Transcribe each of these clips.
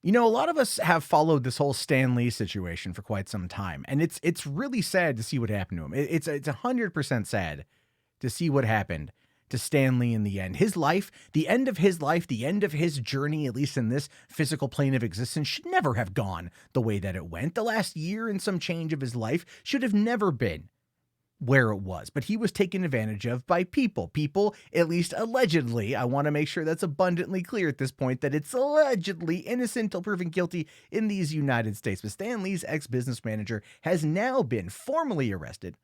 You know, a lot of us have followed this whole Stan Lee situation for quite some time, and it's really sad to see what happened to him. It's 100% sad to see what happened to Stan Lee in the end. His life, the end of his life, the end of his journey, at least in this physical plane of existence, should never have gone the way that it went. The last year and some change of his life should have never been where it was, but he was taken advantage of by people, at least allegedly. I want to make sure that's abundantly clear at this point that it's allegedly innocent till proven guilty in these United States. But Stan Lee's ex-business manager has now been formally arrested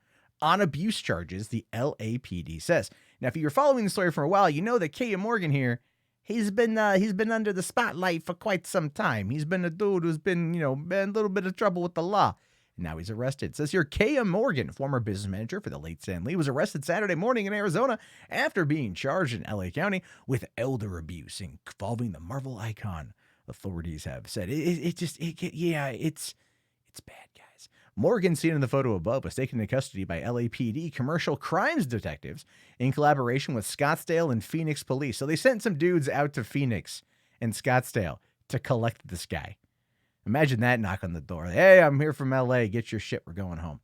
on abuse charges, the LAPD says. Now, if you're following the story for a while, you know that Keya Morgan here, he's been under the spotlight for quite some time. He's been a dude who's been, been a little bit of trouble with the law. Now he's arrested. It says here, Keya Morgan, former business manager for the late Stan Lee, was arrested Saturday morning in Arizona after being charged in LA County with elder abuse involving the Marvel icon. Authorities have said it's bad, guys. Morgan, seen in the photo above, was taken into custody by LAPD commercial crimes detectives in collaboration with Scottsdale and Phoenix police. So they sent some dudes out to Phoenix and Scottsdale to collect this guy. Imagine that knock on the door. Hey, I'm here from LA. Get your shit. We're going home.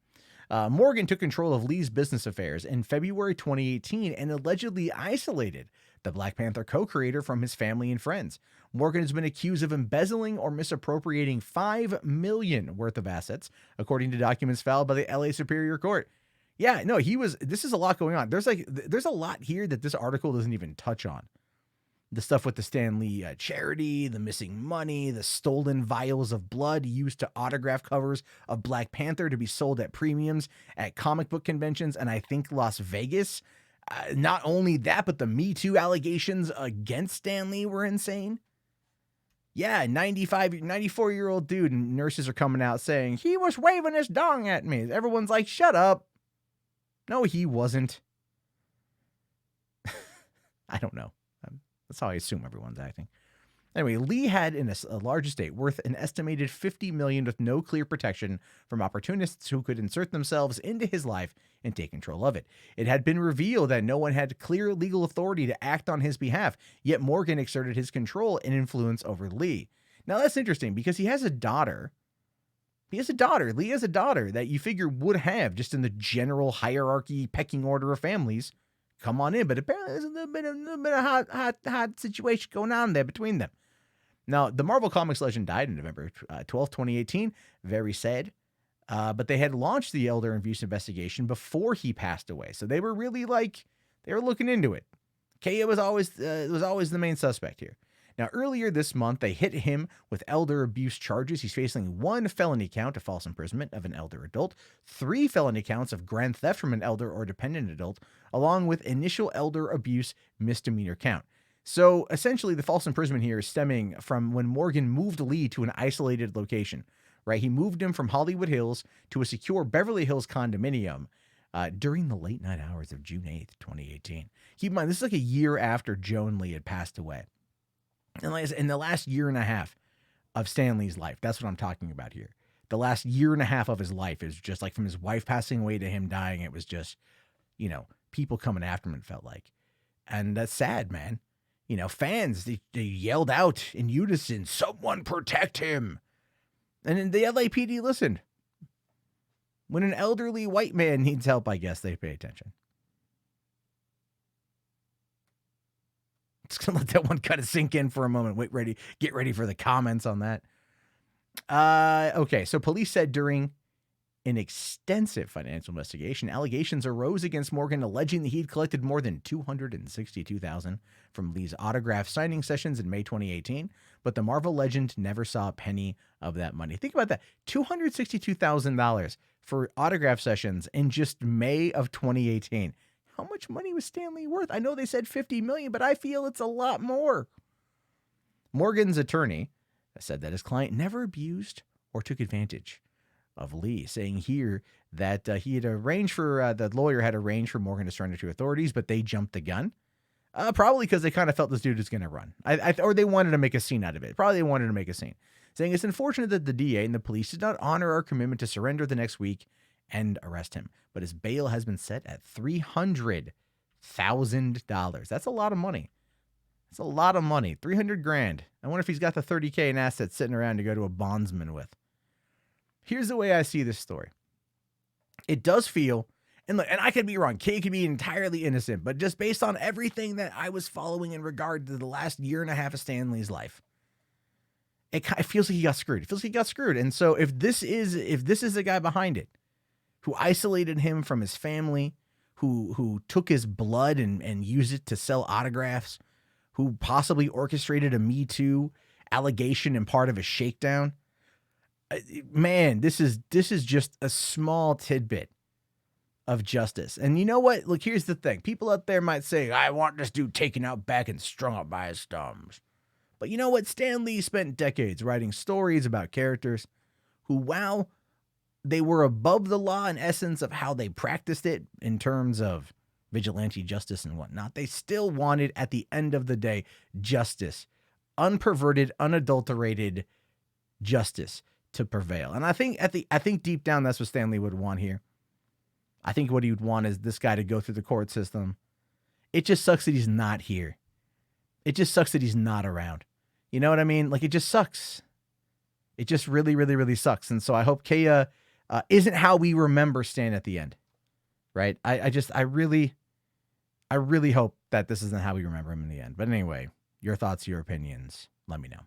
Morgan took control of Lee's business affairs in February 2018 and allegedly isolated the Black Panther co-creator from his family and friends. Morgan has been accused of embezzling or misappropriating $5 million worth of assets, according to documents filed by the LA Superior Court. Yeah, no, this is a lot going on. There's a lot here that this article doesn't even touch on. The stuff with the Stan Lee charity, the missing money, the stolen vials of blood used to autograph covers of Black Panther to be sold at premiums at comic book conventions, and I think Las Vegas. Not only that, but the Me Too allegations against Stan Lee were insane. Yeah, 94-year-old dude, and nurses are coming out saying, he was waving his dong at me. Everyone's like, shut up. No, he wasn't. I don't know. That's how I assume everyone's acting. Anyway, Lee had a large estate worth an estimated $50 million with no clear protection from opportunists who could insert themselves into his life and take control of it. It had been revealed that no one had clear legal authority to act on his behalf, yet Morgan exerted his control and influence over Lee. Now, that's interesting because he has a daughter. Lee has a daughter that you figure would have, just in the general hierarchy, pecking order of families, come on in, but apparently there's a little bit of hot situation going on there between them. Now, the Marvel Comics legend died on November 12th, 2018. Very sad. But they had launched the elder abuse investigation before he passed away. So they were really they were looking into it. Keya was always the main suspect here. Now, earlier this month, they hit him with elder abuse charges. He's facing 1 felony count of false imprisonment of an elder adult, 3 felony counts of grand theft from an elder or dependent adult, along with initial elder abuse misdemeanor count. So essentially, the false imprisonment here is stemming from when Morgan moved Lee to an isolated location, right? He moved him from Hollywood Hills to a secure Beverly Hills condominium during the late night hours of June 8th, 2018. Keep in mind, this is like a year after Joan Lee had passed away. And like I said, in the last year and a half of Stan Lee's life, that's what I'm talking about here. The last year and a half of his life is just like from his wife passing away to him dying. It was just, people coming after him, it felt like. And that's sad, man. Fans, they yelled out in unison, someone protect him. And then the LAPD listened. When an elderly white man needs help, I guess they pay attention. Just gonna let that one kind of sink in for a moment. Get ready for the comments on that. Okay, so police said during an extensive financial investigation, allegations arose against Morgan alleging that he'd collected more than $262,000 from Lee's autograph signing sessions in May 2018, but the Marvel legend never saw a penny of that money. Think about that. $262,000 for autograph sessions in just May of 2018. How much money was Stan Lee worth? I know they said $50 million, but I feel it's a lot more. Morgan's attorney said that his client never abused or took advantage of Lee, saying here that the lawyer had arranged for Morgan to surrender to authorities, but they jumped the gun. Probably because they kind of felt this dude was going to run. Or they wanted to make a scene out of it. Probably they wanted to make a scene. Saying it's unfortunate that the DA and the police did not honor our commitment to surrender the next week and arrest him. But his bail has been set at $300,000. That's a lot of money. It's a lot of money. 300 grand. I wonder if he's got the 30K in assets sitting around to go to a bondsman with. Here's the way I see this story. It does feel, and look, and I could be wrong. Kay could be entirely innocent, but just based on everything that I was following in regard to the last year and a half of Stan Lee's life, it feels like he got screwed. It feels like he got screwed. And so if this is the guy behind it, who isolated him from his family, who took his blood and used it to sell autographs, who possibly orchestrated a Me Too allegation and part of a shakedown, man, this is just a small tidbit of justice. And you know what? Look, here's the thing. People out there might say, I want this dude taken out back and strung up by his thumbs. But you know what? Stan Lee spent decades writing stories about characters who, while they were above the law in essence of how they practiced it in terms of vigilante justice and whatnot, they still wanted, at the end of the day, justice. Unperverted, unadulterated justice to prevail. And I think deep down that's what Stan Lee would want here. I think what he would want is this guy to go through the court system. It just sucks that he's not here. It just sucks that he's not around. You know what I mean? Like, it just sucks. It just really, really, really sucks. And so I hope Keya isn't how we remember Stan at the end, right? I really hope that this isn't how we remember him in the end. But anyway, your thoughts, your opinions, let me know.